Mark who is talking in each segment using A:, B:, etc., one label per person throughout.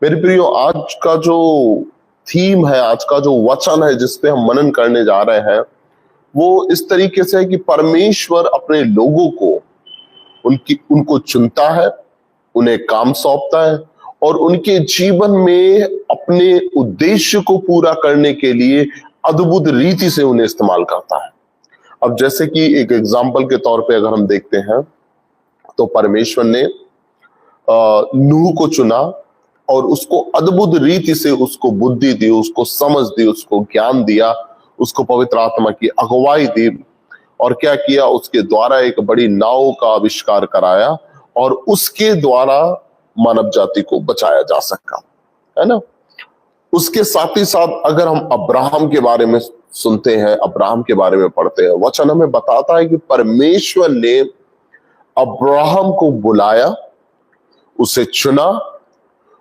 A: मेरे प्रियो, आज का जो थीम है, आज का जो वचन है जिस पे हम मनन करने जा रहे हैं, वो इस तरीके से है कि परमेश्वर अपने लोगों को उनको चुनता है, उन्हें काम सौंपता है और उनके जीवन में अपने उद्देश्य को पूरा करने के लिए अद्भुत रीति से उन्हें इस्तेमाल करता है। अब जैसे कि एक एग्जाम्पल के तौर पे अगर हम देखते हैं तो परमेश्वर ने नूह को चुना और उसको अद्भुत रीति से उसको बुद्धि दी, उसको समझ दी, उसको ज्ञान दिया, उसको पवित्र आत्मा की अगुवाई दी और क्या किया, उसके द्वारा एक बड़ी नाव का आविष्कार कराया और उसके द्वारा मानव जाति को बचाया जा सका, है ना। उसके साथ ही साथ अगर हम अब्राहम के बारे में सुनते हैं, अब्राहम के बारे में पढ़ते हैं, वचन हमें बताता है कि परमेश्वर ने अब्राहम को बुलाया, उसे चुना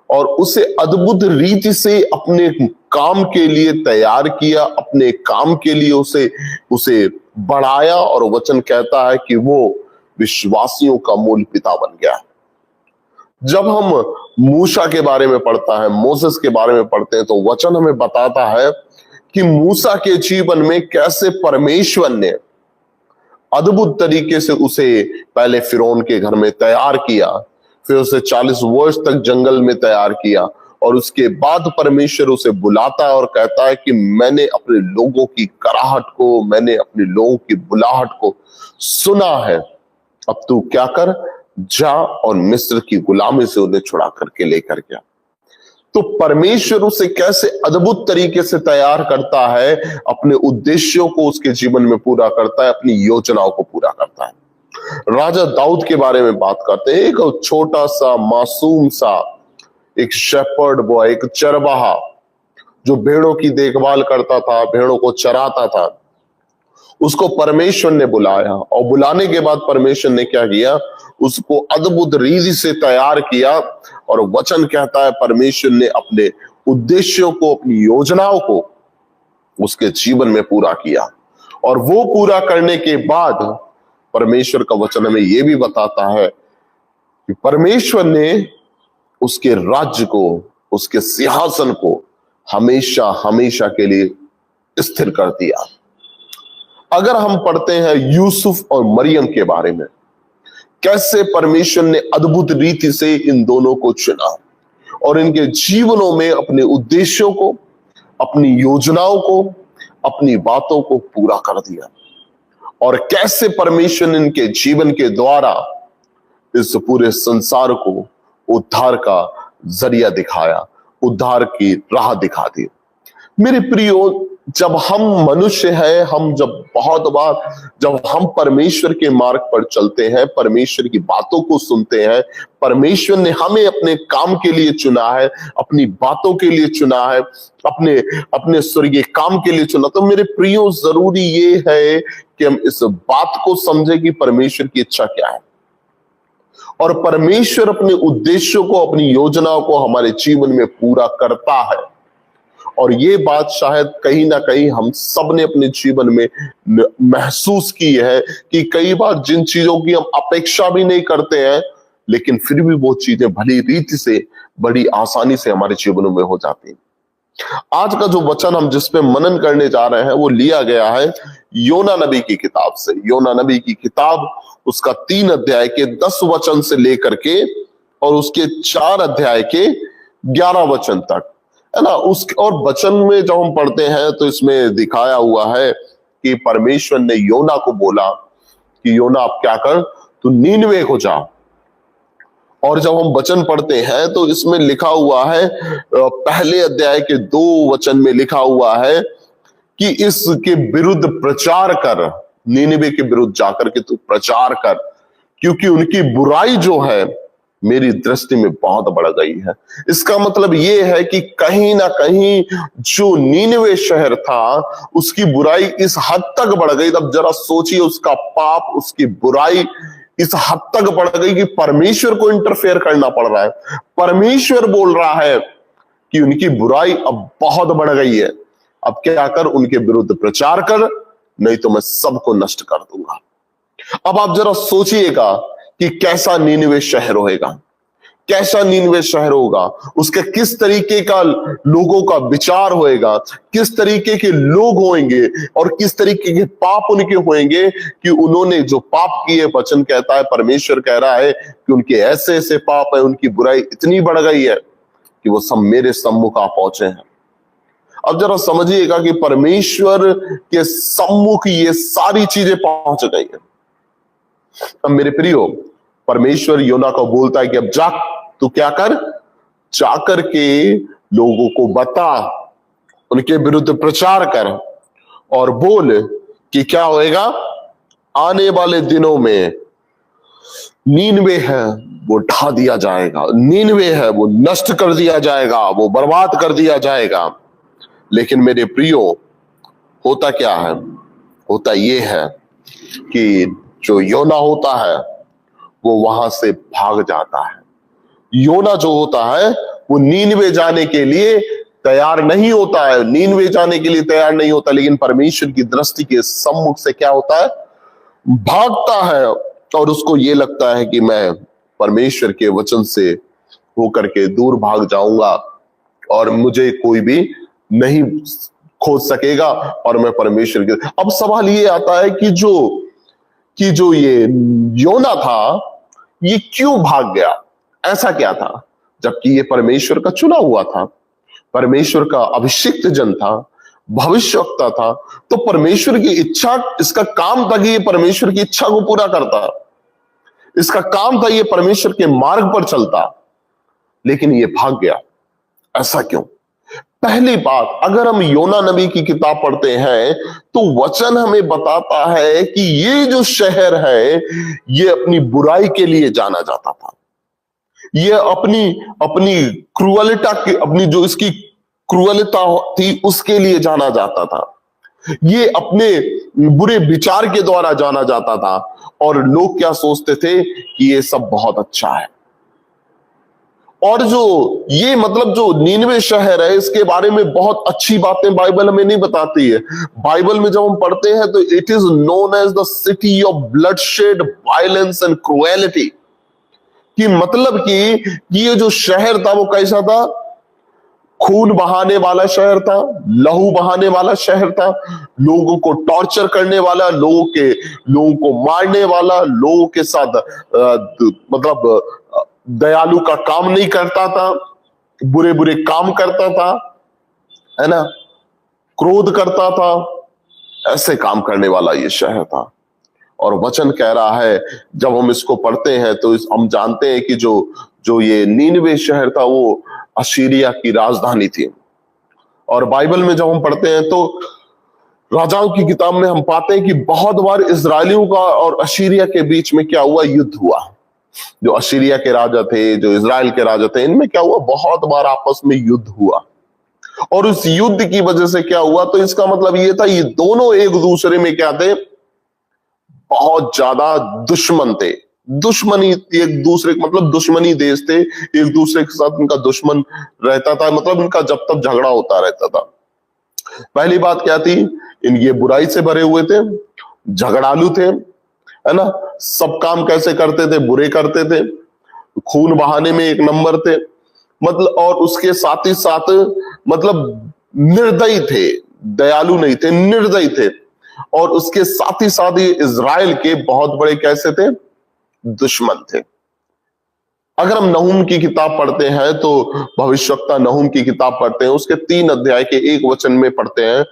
A: और उसे अद्भुत रीति से अपने काम के लिए तैयार किया, अपने काम के लिए उसे बढ़ाया और वचन कहता है कि वो विश्वासियों का मूल पिता बन गया। जब हम मूसा के बारे में पढ़ता है, मोसेस के बारे में पढ़ते हैं तो वचन हमें बताता है कि मूसा के जीवन में कैसे परमेश्वर ने अद्भुत तरीके से उसे पहले फिरौन के घर में तैयार किया, फिर उसे 40 वर्ष तक जंगल में तैयार किया और उसके बाद परमेश्वर उसे बुलाता है और कहता है कि मैंने अपने लोगों की कराहट को, मैंने अपने लोगों की बुलाहट को सुना है, अब तू क्या कर, जा और मिस्र की गुलामी से उन्हें छुड़ा करके लेकर गया। तो परमेश्वर उसे कैसे अद्भुत तरीके से तैयार करता है, अपने उद्देश्यों को उसके जीवन में पूरा करता है, अपनी योजनाओं को पूरा करता है। राजा दाऊद के बारे में बात करते हैं, एक छोटा सा मासूम सा एक शेपर्ड बॉय, एक चरवाहा जो भेड़ों की देखभाल करता था, भेड़ों को चराता था, उसको परमेश्वर ने बुलाया और बुलाने के बाद परमेश्वर ने क्या किया, उसको अद्भुत रीति से तैयार किया और वचन कहता है परमेश्वर ने अपने उद्देश्यों को, अपनी योजनाओं को उसके जीवन में पूरा किया। और वो पूरा करने के बाद परमेश्वर का वचन हमें यह भी बताता है कि परमेश्वर ने उसके राज्य को, उसके सिंहासन को हमेशा हमेशा के लिए स्थिर कर दिया। अगर हम पढ़ते हैं यूसुफ और मरियम के बारे में, कैसे परमेश्वर ने अद्भुत रीति से इन दोनों को चुना और इनके जीवनों में अपने उद्देश्यों को, अपनी योजनाओं को, अपनी बातों को पूरा कर दिया और कैसे परमेश्वर ने इनके जीवन के द्वारा इस पूरे संसार को उद्धार का जरिया दिखाया, उद्धार की राह दिखा दी। मेरे प्रियो, जब हम मनुष्य हैं, हम जब हम परमेश्वर के मार्ग पर चलते हैं, परमेश्वर की बातों को सुनते हैं, परमेश्वर ने हमें अपने काम के लिए चुना है, अपनी बातों के लिए चुना है, अपने स्वर्गीय काम के लिए चुना, तो मेरे प्रियो जरूरी ये है कि हम इस बात को समझें कि परमेश्वर की इच्छा क्या है और परमेश्वर अपने उद्देश्यों को, अपनी योजनाओं को हमारे जीवन में पूरा करता है। और ये बात शायद कहीं ना कहीं हम सब ने अपने जीवन में महसूस की है कि कई बार जिन चीजों की हम अपेक्षा भी नहीं करते हैं, लेकिन फिर भी वो चीजें भली रीति से, बड़ी आसानी से हमारे जीवनों में हो जाती हैं। आज का जो वचन हम जिस पे मनन करने जा रहे हैं वो लिया गया है योना नबी की किताब से। योना नबी की किताब, उसका 3 अध्याय के 10 वचन से लेकर के और उसके 4 अध्याय के 11 वचन तक, है ना। और वचन में जब हम पढ़ते हैं तो इसमें दिखाया हुआ है कि परमेश्वर ने योना को बोला कि योना आप क्या कर, तू नीनवे को जा। और जब हम वचन पढ़ते हैं तो इसमें लिखा हुआ है, पहले अध्याय के 2 वचन में लिखा हुआ है कि इसके विरुद्ध प्रचार कर, नीनवे के विरुद्ध जाकर के तू प्रचार कर, क्योंकि उनकी बुराई जो है मेरी दृष्टि में बहुत बढ़ गई है। इसका मतलब ये है कि कहीं ना कहीं जो नीनवे शहर था उसकी बुराई इस हद तक बढ़ गई। तब जरा सोचिए, उसका पाप, उसकी बुराई इस हद तक बढ़ गई कि परमेश्वर को इंटरफेयर करना पड़ रहा है। परमेश्वर बोल रहा है कि उनकी बुराई अब बहुत बढ़ गई है, अब क्या कर, उनके विरुद्ध प्रचार कर, नहीं तो मैं सबको नष्ट कर दूंगा। अब आप जरा सोचिएगा कि कैसा नीनवे शहर होएगा, कैसा नीनवे शहर होगा, उसके किस तरीके का लोगों का विचार होएगा, किस तरीके के लोग होंगे और किस तरीके के पाप उनके होंगे कि उन्होंने जो पाप किए, वचन कहता है, परमेश्वर कह रहा है कि उनके ऐसे ऐसे पाप है, उनकी बुराई इतनी बढ़ गई है कि वो सब मेरे सम्मुख आ पहुंचे हैं। अब जरा समझिएगा कि परमेश्वर के सम्मुख ये सारी चीजें पहुंच गई हैं। अब मेरे प्रियो, परमेश्वर योना को बोलता है कि अब जा, तू क्या कर, जाकर के लोगों को बता, उनके विरुद्ध प्रचार कर और बोल कि क्या होएगा, आने वाले दिनों में नीनवे है वो ढा दिया जाएगा, नीनवे है वो नष्ट कर दिया जाएगा, वो बर्बाद कर दिया जाएगा। लेकिन मेरे प्रियो, होता क्या है, होता ये है कि जो योना होता है वो वहां से भाग जाता है। योना जो होता है वो नीनवे जाने के लिए तैयार नहीं होता है, नीनवे जाने के लिए तैयार नहीं होता, लेकिन परमेश्वर की दृष्टि के सम्मुख से क्या होता है, भागता है। और उसको ये लगता है कि मैं परमेश्वर के वचन से होकर के दूर भाग जाऊंगा और मुझे कोई भी नहीं खोज सकेगा और मैं परमेश्वर के। अब सवाल ये आता है कि जो ये योना था ये क्यों भाग गया, ऐसा क्या था, जबकि ये परमेश्वर का चुना हुआ था, परमेश्वर का अभिषिक्त जन था, भविष्यवक्ता था। तो परमेश्वर की इच्छा, इसका काम था कि ये परमेश्वर की इच्छा को पूरा करता, इसका काम था ये परमेश्वर के मार्ग पर चलता, लेकिन ये भाग गया। ऐसा क्यों? पहली बात, अगर हम योना नबी की किताब पढ़ते हैं तो वचन हमें बताता है कि ये जो शहर है ये अपनी बुराई के लिए जाना जाता था, ये अपनी क्रूरता की, अपनी जो इसकी क्रूरता थी उसके लिए जाना जाता था, ये अपने बुरे विचार के द्वारा जाना जाता था। और लोग क्या सोचते थे कि ये सब बहुत अच्छा है। और जो ये मतलब जो नीनवे शहर है, इसके बारे में बहुत अच्छी बातें बाइबल हमें नहीं बताती है। बाइबल में जब हम पढ़ते हैं तो it is known as the city of bloodshed, violence and cruelty, कि मतलब कि ये जो शहर था वो कैसा था, खून बहाने वाला शहर था, लहू बहाने वाला शहर था, लोगों को टॉर्चर करने वाला, लोगों को मारने वाला, लोगों के साथ मतलब दयालु का काम नहीं करता था, बुरे बुरे काम करता था, है ना, क्रोध करता था, ऐसे काम करने वाला ये शहर था। और वचन कह रहा है, जब हम इसको पढ़ते हैं तो हम जानते हैं कि जो ये नीनवे शहर था वो असीरिया की राजधानी थी। और बाइबल में जब हम पढ़ते हैं तो राजाओं की किताब में हम पाते हैं कि बहुत बार इजरायलियों का और असीरिया के बीच में क्या हुआ, युद्ध हुआ। जो असीरिया के राजा थे, जो इजराइल के राजा थे, इनमें क्या हुआ, बहुत बार आपस में युद्ध हुआ। और उस युद्ध की वजह से क्या हुआ, तो इसका मतलब ये था ये दोनों एक दूसरे में क्या थे, बहुत ज्यादा दुश्मन थे। दुश्मनी एक दूसरे, मतलब दुश्मनी देश थे, एक दूसरे के साथ इनका दुश्मन रहता था, मतलब इनका जब तक झगड़ा होता रहता था। पहली बात क्या थी, ये बुराई से भरे हुए थे, झगड़ालू थे, है ना, सब काम कैसे करते थे, बुरे करते थे, खून बहाने में एक नंबर थे, मतलब, और उसके साथ ही साथ मतलब निर्दयी थे, दयालु नहीं थे, निर्दयी थे। और उसके साथ ही साथ ये इजराइल के बहुत बड़े कैसे थे, दुश्मन थे। अगर हम नहूम की किताब पढ़ते हैं तो भविष्यवक्ता नहूम की किताब पढ़ते हैं, उसके 3 अध्याय के 1 वचन में पढ़ते हैं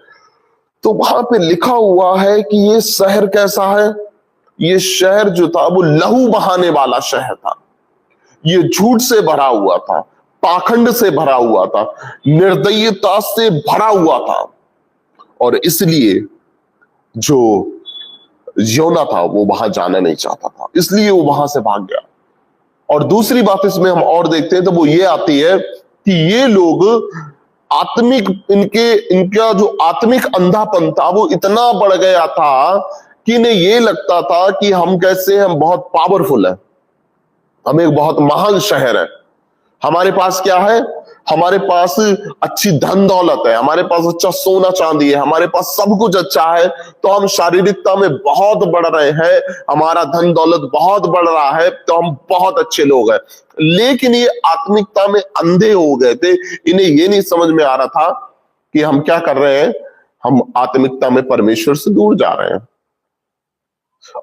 A: तो वहां पे लिखा हुआ है कि ये शहर कैसा है, ये शहर जो था वो लहू बहाने वाला शहर था, ये झूठ से भरा हुआ था, पाखंड से भरा हुआ था, निर्दयता से भरा हुआ था। और इसलिए जो योना था वो वहां जाना नहीं चाहता था, इसलिए वो वहां से भाग गया। और दूसरी बात इसमें हम और देखते हैं तो वो ये आती है कि ये लोग आत्मिक, इनका जो आत्मिक अंधापन था वो इतना बढ़ गया था कि इन्हें ये लगता था कि हम कैसे, हम बहुत पावरफुल है, हम एक बहुत महान शहर है, हमारे पास क्या है, हमारे पास अच्छी धन दौलत है, हमारे पास अच्छा सोना चांदी है, हमारे पास सब कुछ अच्छा है, तो हम शारीरिकता में बहुत बढ़ रहे हैं, हमारा धन दौलत बहुत बढ़ रहा है, तो हम बहुत अच्छे लोग हैं। लेकिन ये आत्मिकता में अंधे हो गए थे, इन्हें ये नहीं समझ में आ रहा था कि हम क्या कर रहे हैं, हम आत्मिकता में परमेश्वर से दूर जा रहे हैं।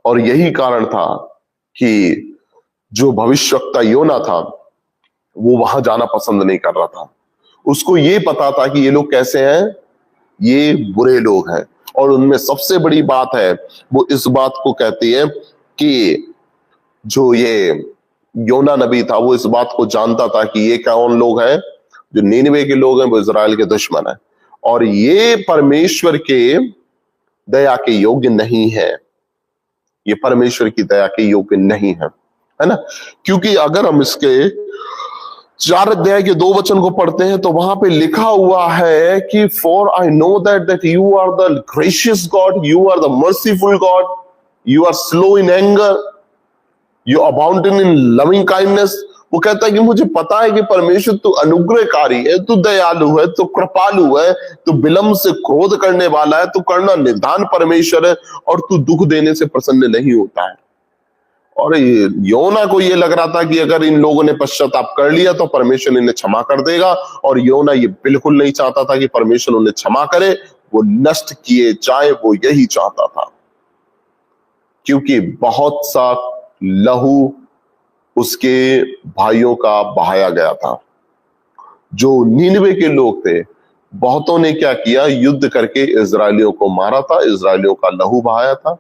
A: और यही कारण था कि जो भविष्यवक्ता योना था वो वहां जाना पसंद नहीं कर रहा था। उसको ये पता था कि ये लोग कैसे हैं, ये बुरे लोग हैं। और उनमें सबसे बड़ी बात है, वो इस बात को कहती है कि जो ये योना नबी था वो इस बात को जानता था कि ये कौन लोग हैं, जो नीनवे के लोग हैं, वो इजराइल के दुश्मन है और ये परमेश्वर के दया के योग्य नहीं है, ये परमेश्वर की दया के योग्य नहीं है ना। क्योंकि अगर हम इसके 4 अध्याय के 2 वचन को पढ़ते हैं तो वहां पे लिखा हुआ है कि for I know that you are the gracious God, you are the merciful God, you are slow in anger, you abounding in loving kindness. वो कहता है कि मुझे पता है कि परमेश्वर तू अनुग्रहकारी है, तू दयालु है, तू कृपालु है, तू विलंब से क्रोध करने वाला है, तू करना निदान परमेश्वर है और तू दुख देने से प्रसन्न नहीं होता है। और योना को ये लग रहा था कि अगर इन लोगों ने पश्चाताप कर लिया तो परमेश्वर इन्हें क्षमा कर देगा, और योना ये बिल्कुल नहीं चाहता था कि परमेश्वर उन्हें क्षमा करे, वो नष्ट किए जाए, वो यही चाहता था। क्योंकि बहुत सा लहू उसके भाइयों का बहाया गया था। जो नीनवे के लोग थे, बहुतों ने क्या किया, युद्ध करके इजरायलियों को मारा था, इजरायलियों का लहू बहाया था,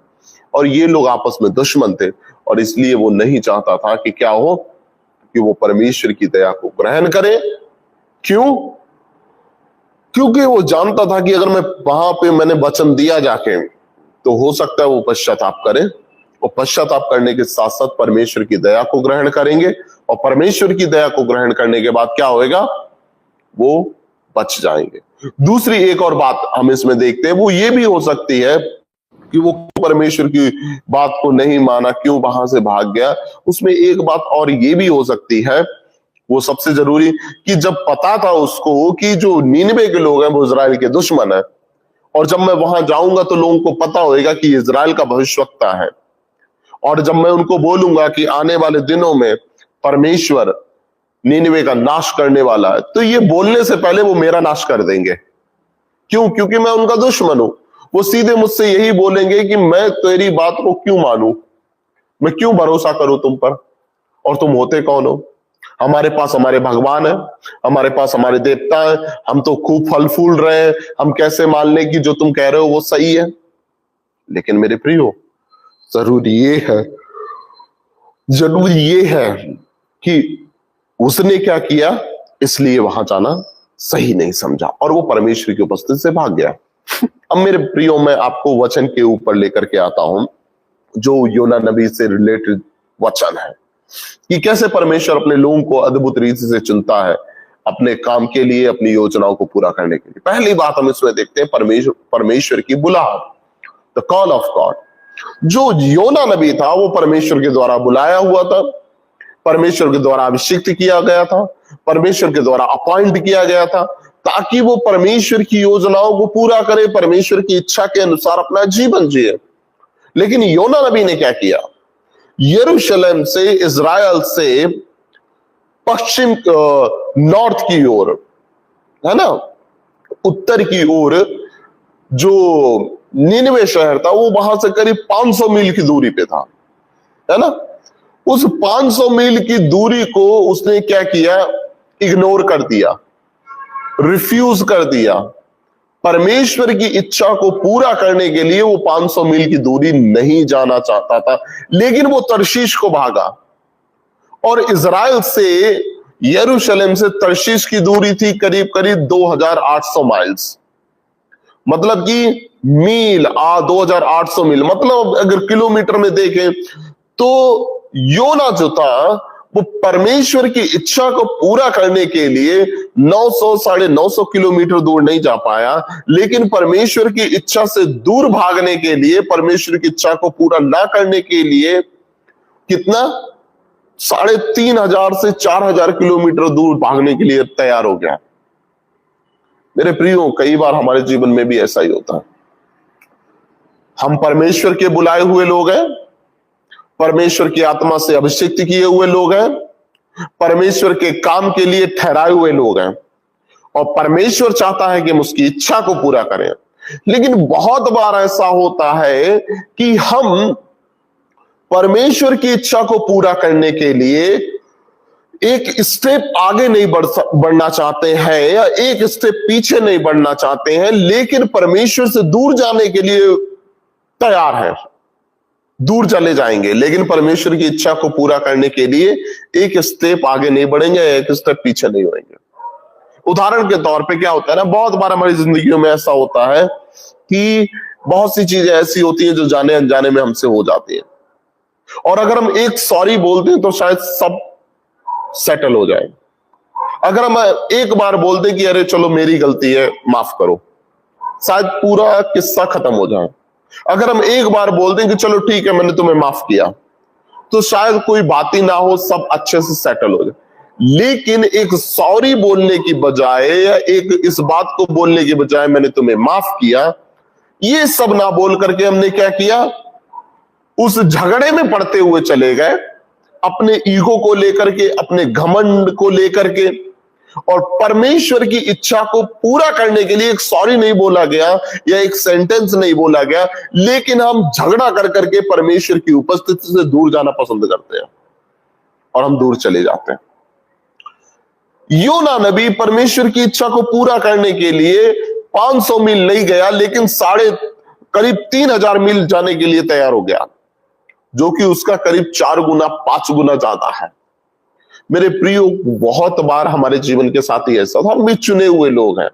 A: और ये लोग आपस में दुश्मन थे। और इसलिए वो नहीं चाहता था कि क्या हो, कि वो परमेश्वर की दया को ग्रहण करे। क्यों? क्योंकि वो जानता था कि अगर मैं वहां पे मैंने वचन दिया जाके, तो हो सकता है वो पश्चाताप करे, और पश्चाताप करने के साथ साथ परमेश्वर की दया को ग्रहण करेंगे, और परमेश्वर की दया को ग्रहण करने के बाद क्या होएगा, वो बच जाएंगे। दूसरी एक और बात हम इसमें देखते हैं, वो ये भी हो सकती है कि वो परमेश्वर की बात को नहीं माना, क्यों वहां से भाग गया। उसमें एक बात और ये भी हो सकती है, वो सबसे जरूरी, कि जब पता था उसको कि जो नीनवे के लोग हैं वो इजराइल के दुश्मन है, और जब मैं वहां जाऊंगा तो लोगों को पता होगा कि इजराइल का भविष्यवक्ता है, और जब मैं उनको बोलूंगा कि आने वाले दिनों में परमेश्वर नीनवे का नाश करने वाला है, तो ये बोलने से पहले वो मेरा नाश कर देंगे। क्यों? क्योंकि मैं उनका दुश्मन हूं। वो सीधे मुझसे यही बोलेंगे कि मैं तेरी बात को क्यों मानूं, मैं क्यों भरोसा करूं तुम पर, और तुम होते कौन हो? हमारे पास हमारे भगवान है, हमारे पास हमारे देवता है, हम तो खूब फल फूल रहे हैं, हम कैसे मान लें कि जो तुम कह रहे हो वो सही है। लेकिन मेरे प्रियो, जरूरी ये है कि उसने क्या किया, इसलिए वहां जाना सही नहीं समझा और वो परमेश्वर की उपस्थिति से भाग गया। अब मेरे प्रियो, मैं आपको वचन के ऊपर लेकर के आता हूं, जो योना नबी से रिलेटेड वचन है, कि कैसे परमेश्वर अपने लोगों को अद्भुत रीति से चुनता है अपने काम के लिए, अपनी योजनाओं को पूरा करने के लिए। पहली बात हम इसमें देखते हैं परमेश्वर की बुलाहट, द कॉल ऑफ गॉड। जो योना नबी था वो परमेश्वर के द्वारा बुलाया हुआ था, परमेश्वर के द्वारा अभिषिक्त किया गया था, परमेश्वर के द्वारा अपॉइंट किया गया था, ताकि वो परमेश्वर की योजनाओं को पूरा करे, परमेश्वर की इच्छा के अनुसार अपना जीवन जिए। लेकिन योना नबी ने क्या किया, यरूशलेम से, इजराइल से पश्चिम नॉर्थ की ओर, है ना, उत्तर की ओर जो नीनवे शहर था वो वहां से करीब 500 मील की दूरी पे था, है ना। उस 500 मील की दूरी को उसने क्या किया, इग्नोर कर दिया, रिफ्यूज कर दिया। परमेश्वर की इच्छा को पूरा करने के लिए वो 500 मील की दूरी नहीं जाना चाहता था, लेकिन वो तर्शीश को भागा। और इजराइल से, यरूशलेम से तर्शीश की दूरी थी करीब करीब 2800 माइल्स, मतलब कि मील 2800 मील, मतलब अगर किलोमीटर में देखें तो योना जो था वो परमेश्वर की इच्छा को पूरा करने के लिए 900 साढ़े 900 किलोमीटर दूर नहीं जा पाया, लेकिन परमेश्वर की इच्छा से दूर भागने के लिए, परमेश्वर की इच्छा को पूरा ना करने के लिए कितना 3,500 से 4,000 किलोमीटर दूर भागने के लिए तैयार हो गया। मेरे प्रियो, कई बार हमारे जीवन में भी ऐसा ही होता है। हम परमेश्वर के बुलाए हुए लोग हैं, परमेश्वर की आत्मा से अभिषिक्त किए हुए लोग हैं, परमेश्वर के काम के लिए ठहराए हुए लोग हैं, और परमेश्वर चाहता है कि हम उसकी इच्छा को पूरा करें। लेकिन बहुत बार ऐसा होता है कि हम परमेश्वर की इच्छा को पूरा करने के लिए एक स्टेप आगे नहीं बढ़ना चाहते हैं, या एक स्टेप पीछे नहीं बढ़ना चाहते हैं, लेकिन परमेश्वर से दूर जाने के लिए तैयार है। दूर चले जाएंगे, लेकिन परमेश्वर की इच्छा को पूरा करने के लिए एक स्टेप आगे नहीं बढ़ेंगे, एक स्टेप पीछे नहीं होंगे। उदाहरण के तौर पे क्या होता है ना, बहुत बार हमारी जिंदगियों में ऐसा होता है कि बहुत सी चीजें ऐसी होती हैं जो जाने अनजाने में हमसे हो जाती है, और अगर हम एक सॉरी बोलते हैं तो शायद सब सेटल हो जाए। अगर हम एक बार बोल दें कि अरे चलो मेरी गलती है, माफ करो, शायद पूरा किस्सा खत्म हो जाए। अगर हम एक बार बोल दें कि चलो ठीक है मैंने तुम्हें माफ किया, तो शायद कोई बात ही ना हो, सब अच्छे से सेटल हो जाए। लेकिन एक सॉरी बोलने की बजाय, या एक इस बात को बोलने की बजाय मैंने तुम्हें माफ किया, ये सब ना बोल करके हमने क्या किया, उस झगड़े में पड़ते हुए चले गए, अपने ईगो को लेकर के, अपने घमंड को लेकर के, और परमेश्वर की इच्छा को पूरा करने के लिए एक सॉरी नहीं बोला गया या एक सेंटेंस नहीं बोला गया, लेकिन हम झगड़ा कर करके परमेश्वर की उपस्थिति से दूर जाना पसंद करते हैं और हम दूर चले जाते हैं। योना नबी परमेश्वर की इच्छा को पूरा करने के लिए 500 मील नहीं गया, लेकिन करीब 3,000 मील जाने के लिए तैयार हो गया, जो कि उसका करीब 4 गुना 5 गुना ज्यादा है। मेरे प्रियो, बहुत बार हमारे जीवन के साथ ही ऐसा, हम भी चुने हुए लोग हैं,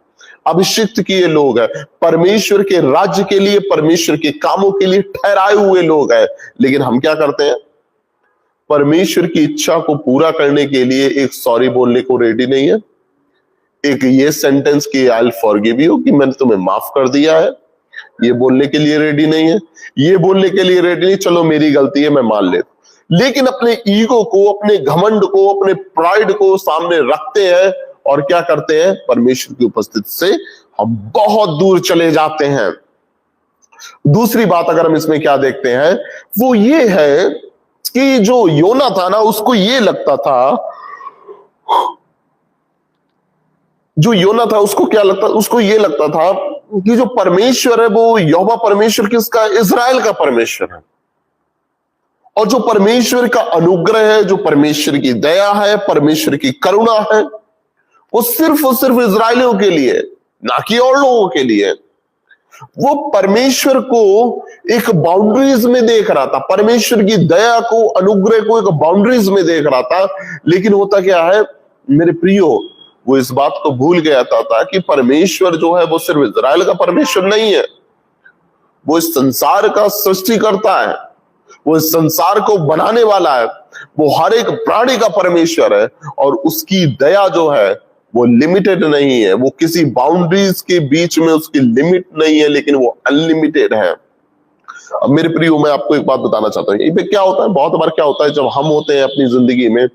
A: अभिषिक्त किए लोग हैं, परमेश्वर के राज्य के लिए, परमेश्वर के कामों के लिए ठहराए हुए लोग हैं, लेकिन हम क्या करते हैं, परमेश्वर की इच्छा को पूरा करने के लिए एक सॉरी बोलने को रेडी नहीं है, एक ये सेंटेंस कि आई विल फॉरगिव यू, कि मैंने तुम्हें माफ कर दिया है, ये बोलने के लिए रेडी नहीं है, ये बोलने के लिए रेडी नहीं, चलो मेरी गलती है मैं मान लेता। लेकिन अपने ईगो को, अपने घमंड को, अपने प्राइड को सामने रखते हैं और क्या करते हैं, परमेश्वर की उपस्थिति से हम बहुत दूर चले जाते हैं। दूसरी बात अगर हम इसमें क्या देखते हैं, वो ये है कि जो योना था ना, उसको ये लगता था, जो योना था उसको क्या लगता, उसको ये लगता था कि जो परमेश्वर है वो यहोवा परमेश्वर किसका, इजराइल का परमेश्वर है, और जो परमेश्वर का अनुग्रह है, जो परमेश्वर की दया है, परमेश्वर की करुणा है, वो सिर्फ और सिर्फ इजराइलियों के लिए, ना कि और लोगों के लिए। वो परमेश्वर को एक बाउंड्रीज में देख रहा था, परमेश्वर की दया को, अनुग्रह को एक बाउंड्रीज में देख रहा था। लेकिन होता क्या है मेरे प्रियो, वो इस बात को भूल गया था कि परमेश्वर जो है वो सिर्फ इजराइल का परमेश्वर नहीं है, वो इस संसार का सृष्टिकर्ता है, वो इस संसार को बनाने वाला है, वो हर एक प्राणी का परमेश्वर है, और उसकी दया जो है वो लिमिटेड नहीं है, वो किसी बाउंड्रीज के बीच में उसकी लिमिट नहीं है, लेकिन वो अनलिमिटेड है। अब मेरे प्रियो, मैं आपको एक बात बताना चाहता हूँ, ये क्या होता है, बहुत बार क्या होता है, जब हम होते हैं अपनी जिंदगी में,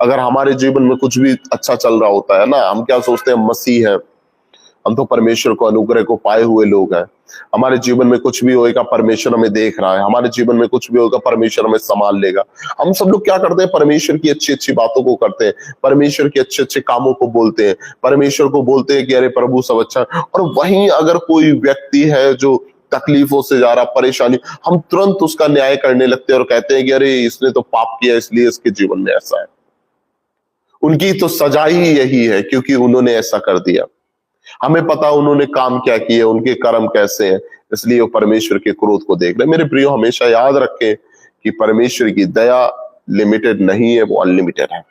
A: अगर हमारे जीवन में कुछ भी अच्छा चल रहा होता है ना, हम क्या सोचते हैं, मसीह है, हम तो परमेश्वर को, अनुग्रह को पाए हुए लोग हैं, हमारे जीवन में कुछ भी होएगा परमेश्वर हमें देख रहा है, हमारे जीवन में कुछ भी होगा परमेश्वर हमें संभाल लेगा। हम सब लोग क्या करते हैं, परमेश्वर की अच्छी अच्छी बातों को करते हैं, परमेश्वर के अच्छे अच्छे कामों को बोलते हैं, परमेश्वर को बोलते हैं कि अरे प्रभु सब अच्छा। और वहीं अगर कोई व्यक्ति है जो तकलीफों से जा रहा, परेशानी, हम तुरंत उसका न्याय करने लगते हैं और कहते हैं कि अरे इसने तो पाप किया इसलिए इसके जीवन में ऐसा है, उनकी तो सजा ही यही है क्योंकि उन्होंने ऐसा कर दिया। हमें पता उन्होंने काम क्या किए, उनके कर्म कैसे हैं, इसलिए वो परमेश्वर के क्रोध को देख रहे हैं। मेरे प्रियो, हमेशा याद रखें कि परमेश्वर की दया लिमिटेड नहीं है, वो अनलिमिटेड है।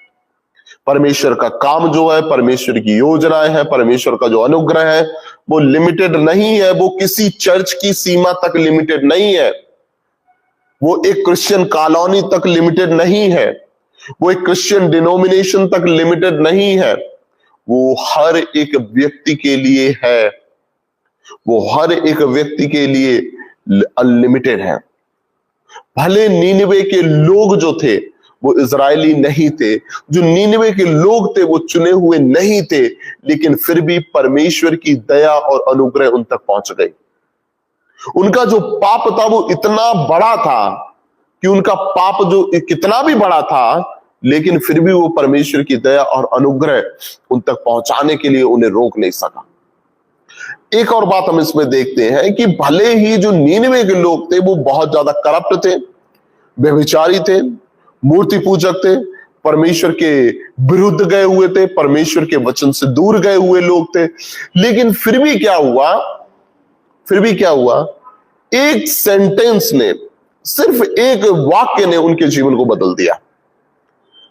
A: परमेश्वर का काम जो है, परमेश्वर की योजनाएं हैं, परमेश्वर का जो अनुग्रह है वो लिमिटेड नहीं है, वो किसी चर्च की सीमा तक लिमिटेड नहीं है, वो एक क्रिश्चियन कॉलोनी तक लिमिटेड नहीं है, वो एक क्रिश्चियन डिनोमिनेशन तक लिमिटेड नहीं है, वो हर एक व्यक्ति के लिए है, वो हर एक व्यक्ति के लिए अनलिमिटेड है। भले नीनवे के लोग जो थे वो इजरायली नहीं थे, जो नीनवे के लोग थे वो चुने हुए नहीं थे, लेकिन फिर भी परमेश्वर की दया और अनुग्रह उन तक पहुंच गई। उनका जो पाप था वो इतना बड़ा था कि उनका पाप जो कितना भी बड़ा था, लेकिन फिर भी वो परमेश्वर की दया और अनुग्रह उन तक पहुंचाने के लिए उन्हें रोक नहीं सका। एक और बात हम इसमें देखते हैं कि भले ही जो नीनवे के लोग थे वो बहुत ज्यादा करप्ट थे, व्यभिचारी थे, मूर्ति पूजक थे, परमेश्वर के विरुद्ध गए हुए थे, परमेश्वर के वचन से दूर गए हुए लोग थे, लेकिन फिर भी क्या हुआ, एक सेंटेंस ने, सिर्फ एक वाक्य ने उनके जीवन को बदल दिया।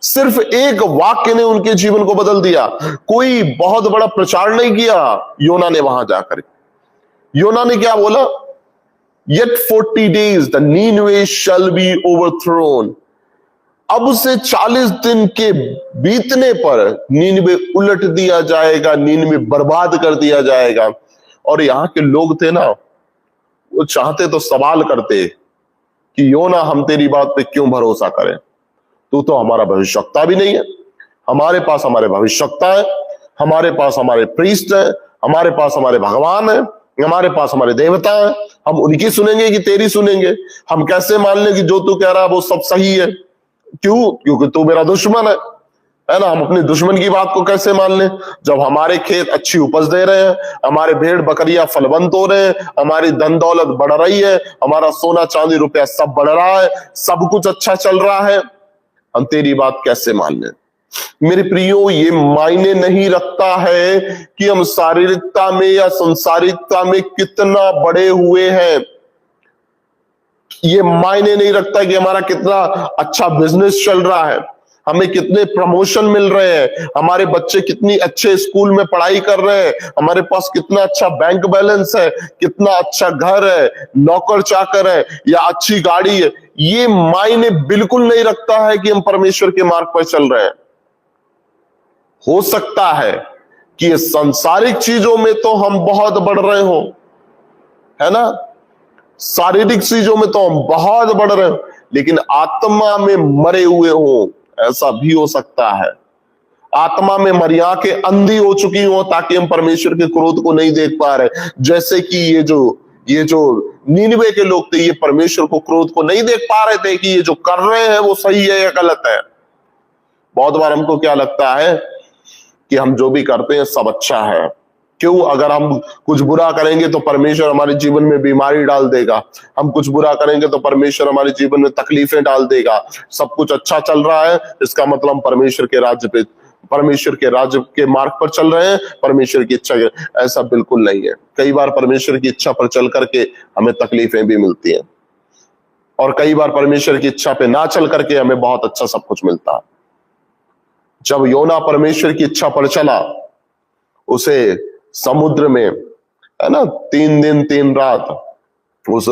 A: सिर्फ एक वाक्य ने उनके जीवन को बदल दिया। कोई बहुत बड़ा प्रचार नहीं किया योना ने वहां जाकर। योना ने क्या बोला? Yet 40 days the Nineveh shall be overthrown. अब से 40 दिन के बीतने पर नीनवे उलट दिया जाएगा, नीनवे बर्बाद कर दिया जाएगा। और यहां के लोग थे ना, वो चाहते तो सवाल करते कि योना हम तेरी बात पे क्यों भरोसा करें, तू तो हमारा भविष्यवक्ता भी नहीं है। हमारे पास हमारे भविष्यवक्ता है, हमारे पास हमारे प्रीस्ट है, हमारे पास हमारे भगवान है, हमारे पास हमारे देवता है, हम उनकी सुनेंगे कि तेरी सुनेंगे? हम कैसे मान लें कि जो तू कह रहा है वो सब सही है? क्यों? क्योंकि तू मेरा दुश्मन है ना। हम अपने दुश्मन की बात को कैसे मान लें? जब हमारे खेत अच्छी उपज दे रहे हैं, हमारे भेड़ बकरियां फलवंत हो रहे हैं, हमारी धन दौलत बढ़ रही है, हमारा सोना चांदी रुपया सब बढ़ रहा है, सब कुछ अच्छा चल रहा है, हम तेरी बात कैसे मान लें? मेरे प्रियो, ये मायने नहीं रखता है कि हम शारीरिकता में या संसारिकता में कितना बड़े हुए हैं। ये मायने नहीं रखता कि हमारा कितना अच्छा बिजनेस चल रहा है, हमें कितने प्रमोशन मिल रहे हैं, हमारे बच्चे कितनी अच्छे स्कूल में पढ़ाई कर रहे हैं, हमारे पास कितना अच्छा बैंक बैलेंस है, कितना अच्छा घर है, नौकर चाकर है या अच्छी गाड़ी है। ये मायने बिल्कुल नहीं रखता है कि हम परमेश्वर के मार्ग पर चल रहे हैं। हो सकता है कि ये सांसारिक चीजों में तो हम बहुत बढ़ रहे हो, है ना, शारीरिक चीजों में तो हम बहुत बढ़ रहे हो, लेकिन आत्मा में मरे हुए हो, ऐसा भी हो सकता है। आत्मा में मरी आंखें अंधी हो चुकी हो ताकि हम परमेश्वर के क्रोध को नहीं देख पा रहे। जैसे कि ये जो नीनवे के लोग थे, ये परमेश्वर को क्रोध को नहीं देख पा रहे थे कि ये जो कर रहे हैं वो सही है या गलत है। बहुत बार हमको क्या लगता है कि हम जो भी करते हैं सब अच्छा है। क्यों? अगर हम कुछ बुरा करेंगे तो परमेश्वर हमारे जीवन में बीमारी डाल देगा, हम कुछ बुरा करेंगे तो परमेश्वर हमारे जीवन में तकलीफें डाल देगा। सब कुछ अच्छा चल रहा है, इसका मतलब हम परमेश्वर के राज्य के मार्ग पर चल रहे हैं, परमेश्वर की इच्छा। ऐसा बिल्कुल नहीं है। कई बार परमेश्वर की इच्छा पर चल करके हमें तकलीफें भी मिलती हैं, और कई बार परमेश्वर की इच्छा पे ना चल करके हमें बहुत अच्छा सब कुछ मिलता है। जब योना परमेश्वर की इच्छा पर चला, उसे समुद्र में, है ना, 3 दिन 3 रात उस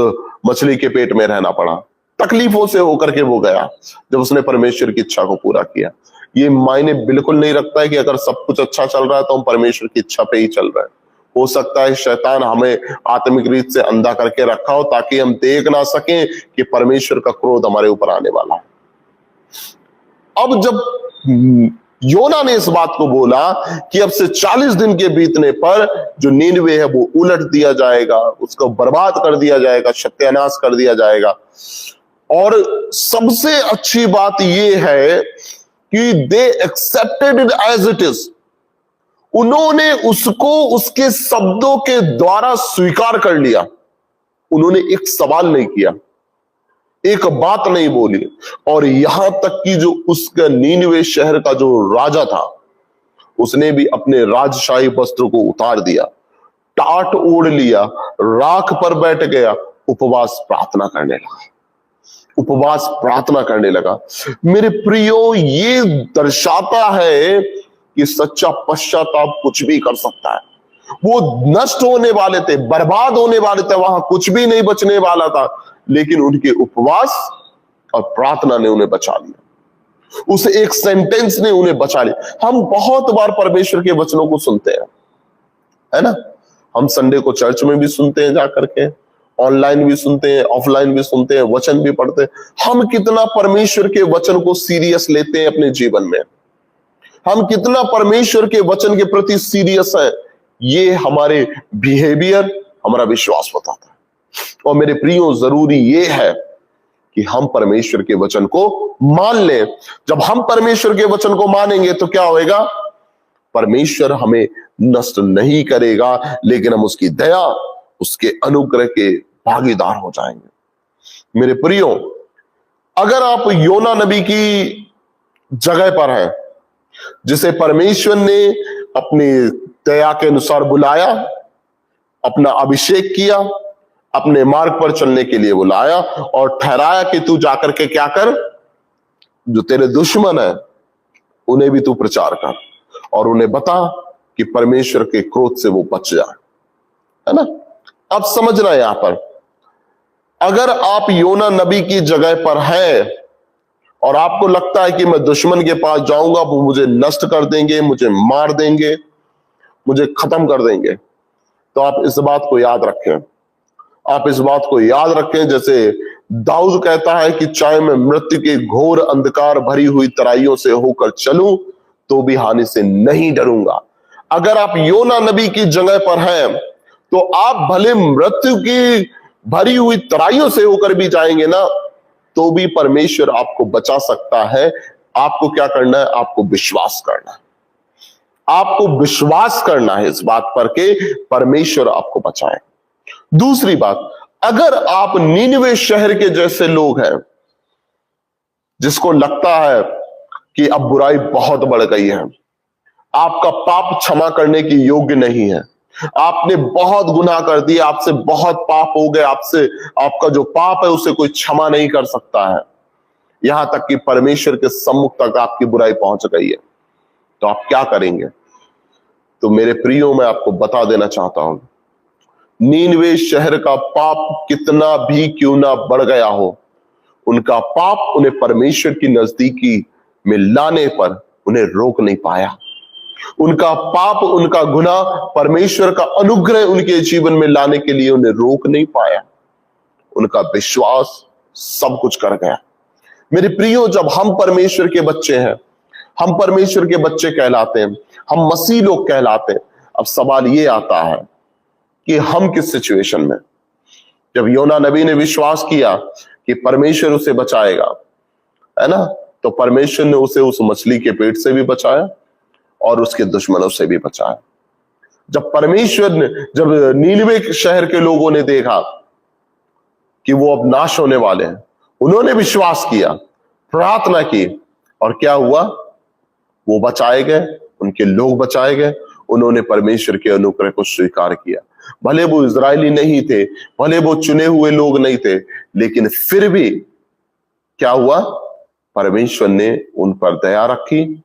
A: मछली के पेट में रहना पड़ा। तकलीफों से होकर के वो गया जब उसने परमेश्वर की इच्छा को पूरा किया। ये मायने बिल्कुल नहीं रखता है कि अगर सब कुछ अच्छा चल रहा है तो हम परमेश्वर की इच्छा पे ही चल रहे हैं। हो सकता है शैतान हमें आत्मिक रीत से अंधा करके रखा हो ताकि हम देख ना सकें कि परमेश्वर का क्रोध हमारे ऊपर आने वाला है। अब जब योना ने इस बात को बोला कि अब से 40 दिन के बीतने पर जो नीनवे है वो उलट दिया जाएगा, उसको बर्बाद कर दिया जाएगा, सत्यानाश कर दिया जाएगा। और सबसे अच्छी बात यह है कि they accepted it as it is. उन्होंने उसको उसके शब्दों के द्वारा स्वीकार कर लिया। उन्होंने एक सवाल नहीं किया, एक बात नहीं बोली। और यहां तक कि जो उसका नीनवे शहर का जो राजा था, उसने भी अपने राजशाही वस्त्र को उतार दिया, टाट ओढ़ लिया, राख पर बैठ गया, उपवास प्रार्थना करने लगा। मेरे प्रियो, ये दर्शाता है कि सच्चा पश्चाताप कुछ भी कर सकता है। वो नष्ट होने वाले थे, बर्बाद होने वाले थे, वहां कुछ भी नहीं बचने वाला था, लेकिन उनके उपवास और प्रार्थना ने उन्हें बचा लिया। उस एक सेंटेंस ने उन्हें बचा लिया। हम बहुत बार परमेश्वर के वचनों को सुनते हैं, है ना, हम संडे को चर्च में भी सुनते हैं जाकर के, ऑनलाइन भी सुनते हैं, ऑफलाइन भी सुनते हैं, वचन भी पढ़ते हैं, हम कितना परमेश्वर के वचन को सीरियस लेते हैं अपने जीवन में, हम कितना परमेश्वर के वचन के प्रति सीरियस हैं, ये हमारे बिहेवियर, हमारा विश्वास बताता है। और मेरे प्रियो, जरूरी ये है कि हम परमेश्वर के वचन को मान लें। जब हम परमेश्वर के वचन को मानेंगे तो क्या होएगा? परमेश्वर हमें नष्ट नहीं करेगा, लेकिन हम उसकी दया, उसके अनुग्रह के भागीदार हो जाएंगे। मेरे प्रियो, अगर आप योना नबी की जगह पर हैं, जिसे परमेश्वर ने अपनी दया के अनुसार बुलाया, अपना अभिषेक किया, अपने मार्ग पर चलने के लिए बुलाया और ठहराया कि तू जाकर के क्या कर, जो तेरे दुश्मन है उन्हें भी तू प्रचार कर और उन्हें बता कि परमेश्वर के क्रोध से वो बच जाए, है ना। अब समझना यहां पर, अगर आप योना नबी की जगह पर हैं और आपको लगता है कि मैं दुश्मन के पास जाऊंगा, वो मुझे नष्ट कर देंगे, मुझे मार देंगे, मुझे खत्म कर देंगे, तो आप इस बात को याद रखें। आप इस बात को याद रखें, जैसे दाऊद कहता है कि चाहे मैं मृत्यु के घोर अंधकार भरी हुई तराइयों से होकर चलूं तो भी हानि से नहीं डरूंगा। अगर आप योना नबी की जगह पर हैं तो आप भले मृत्यु की भरी हुई तराइयों से होकर भी जाएंगे ना, तो भी परमेश्वर आपको बचा सकता है। आपको क्या करना है? आपको विश्वास करना है। आपको विश्वास करना है इस बात पर कि परमेश्वर आपको बचाए। दूसरी बात, अगर आप नीनवे शहर के जैसे लोग हैं जिसको लगता है कि अब बुराई बहुत बढ़ गई है, आपका पाप क्षमा करने की योग्य नहीं है, आपने बहुत गुनाह कर दिया, आपसे बहुत पाप हो गए, आपसे आपका जो पाप है उसे कोई क्षमा नहीं कर सकता है, यहां तक कि परमेश्वर के सम्मुख तक आपकी बुराई पहुंच गई है, तो आप क्या करेंगे? तो मेरे प्रियो, मैं आपको बता देना चाहता हूं, नीनवे शहर का पाप कितना भी क्यों ना बढ़ गया हो, उनका पाप उन्हें परमेश्वर की नजदीकी में लाने पर उन्हें रोक नहीं पाया। उनका पाप, उनका गुनाह परमेश्वर का अनुग्रह उनके जीवन में लाने के लिए उन्हें रोक नहीं पाया। उनका विश्वास सब कुछ कर गया। मेरे प्रियो, जब हम परमेश्वर के बच्चे हैं, हम परमेश्वर के बच्चे कहलाते हैं, हम मसीह लोग कहलाते हैं, अब सवाल ये आता है कि हम किस सिचुएशन में? जब योना नबी ने विश्वास किया कि परमेश्वर उसे बचाएगा, है ना, तो परमेश्वर ने उसे उस मछली के पेट से भी बचाया और उसके दुश्मनों से भी बचाया। जब परमेश्वर ने, जब नीनवे शहर के लोगों ने देखा कि वो अब नाश होने वाले हैं, उन्होंने विश्वास किया, प्रार्थना की, और क्या हुआ? वो बचाए गए, उनके लोग बचाए गए। उन्होंने परमेश्वर के अनुग्रह को स्वीकार किया। भले वो इजरायली नहीं थे, भले वो चुने हुए लोग नहीं थे, लेकिन फिर भी क्या हुआ? परमेश्वर ने उन पर दया रखी,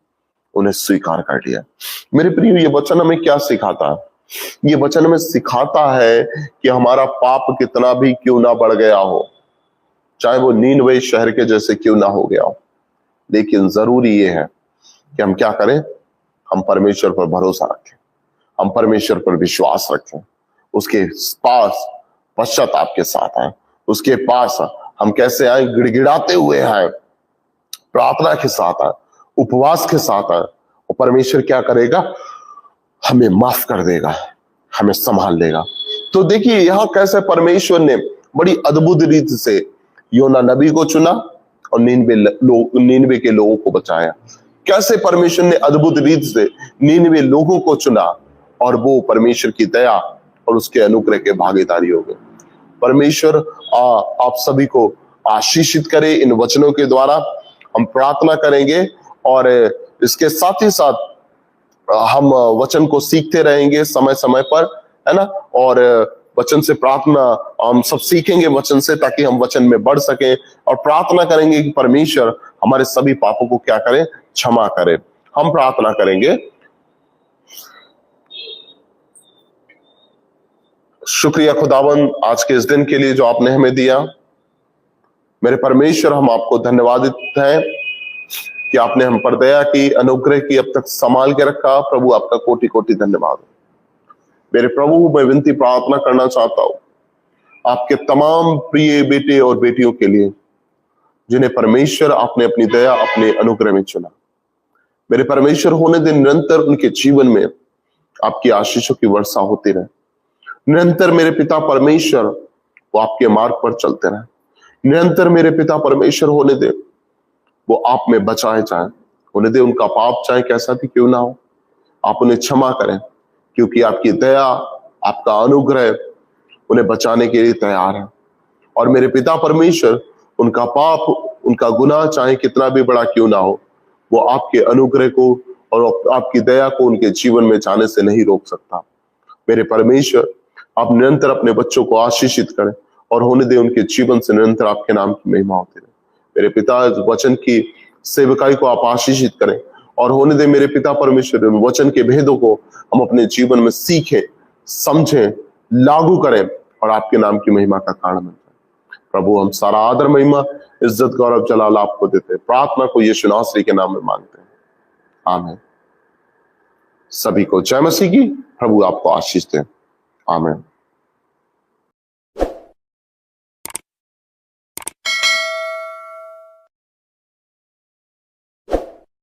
A: उन्हें स्वीकार कर लिया। मेरे प्रिय, ये वचन हमें क्या सिखाता है? ये वचन हमें सिखाता है कि हमारा पाप कितना भी क्यों ना बढ़ गया हो, चाहे वो नीनवे शहर के जैसे क्यों ना हो गया हो, लेकिन जरूरी ये है कि हम क्या करें? हम परमेश्वर पर भरोसा रखें, हम परमेश्वर पर विश्वास रखें, उसके पास पश्चाताप के साथ आए, उसके पास हम कैसे आए? गिड़गिड़ाते हुए आए, प्रार्थना के साथ आए, उपवास के साथ आए, और परमेश्वर क्या करेगा? हमें माफ कर देगा, हमें संभाल लेगा। तो देखिए यहां कैसे परमेश्वर ने बड़ी अद्भुत रीति से योना नबी को चुना और नीनवे के लोगों को बचाया। कैसे परमेश्वर ने अद्भुत रीति से नीनवे लोगों को चुना और वो परमेश्वर की दया और उसके अनुग्रह के भागीदारी हो गए। परमेश्वर आप सभी को आशीषित करे इन वचनों के द्वारा। हम प्रार्थना करेंगे और इसके साथ ही साथ हम वचन को सीखते रहेंगे समय समय पर, है ना, और वचन से प्रार्थना हम सब सीखेंगे वचन से, ताकि हम वचन में बढ़ सकें, और प्रार्थना करेंगे कि परमेश्वर हमारे सभी पापों को क्या करे? क्षमा करे। हम प्रार्थना करेंगे। शुक्रिया खुदावन आज के इस दिन के लिए जो आपने हमें दिया। मेरे परमेश्वर, हम आपको धन्यवादित हैं कि आपने हम पर दया की, अनुग्रह की, अब तक संभाल के रखा। प्रभु आपका कोटि कोटि धन्यवाद। मेरे प्रभु, मैं विनती प्रार्थना करना चाहता हूं, आपके तमाम प्रिय बेटे और बेटियों के लिए जिन्हें परमेश्वर आपने अपनी दया, अपने अनुग्रह में चुना। मेरे परमेश्वर, होने दिन निरंतर उनके जीवन में आपकी आशीषों की वर्षा होती रहे। निरंतर मेरे पिता परमेश्वर वो आपके मार्ग पर चलते रहे। निरंतर मेरे पिता परमेश्वर होने दे वो आप में बचाए जाए। होने दे उनका पाप चाहे कैसा भी क्यों ना हो, आप उन्हें क्षमा करें, क्योंकि आपकी दया, आपका अनुग्रह उन्हें बचाने के लिए तैयार है। और मेरे पिता परमेश्वर, उनका पाप, उनका गुनाह चाहे कितना भी बड़ा क्यों ना हो, वो आपके अनुग्रह को और आपकी दया को उनके जीवन में जाने से नहीं रोक सकता। मेरे परमेश्वर, आप निरंतर अपने बच्चों को आशीषित करें और होने दे उनके जीवन से निरंतर आपके नाम की महिमा होती रहे। मेरे पिता, वचन की सेवकाई को आप आशीषित करें और होने दे मेरे पिता परमेश्वर, उन वचन के भेदों को हम अपने जीवन में सीखें, समझें, लागू करें और आपके नाम की महिमा का कारण बन जाए। प्रभु, हम सारा आदर, महिमा, इज्जत, गौरव, जलाल आपको देते हैं। प्रार्थना को यीशु नासरी के नाम में मांगते हैं, आमीन। सभी को जय मसीह की। प्रभु आपको आशीष दे, आमीन।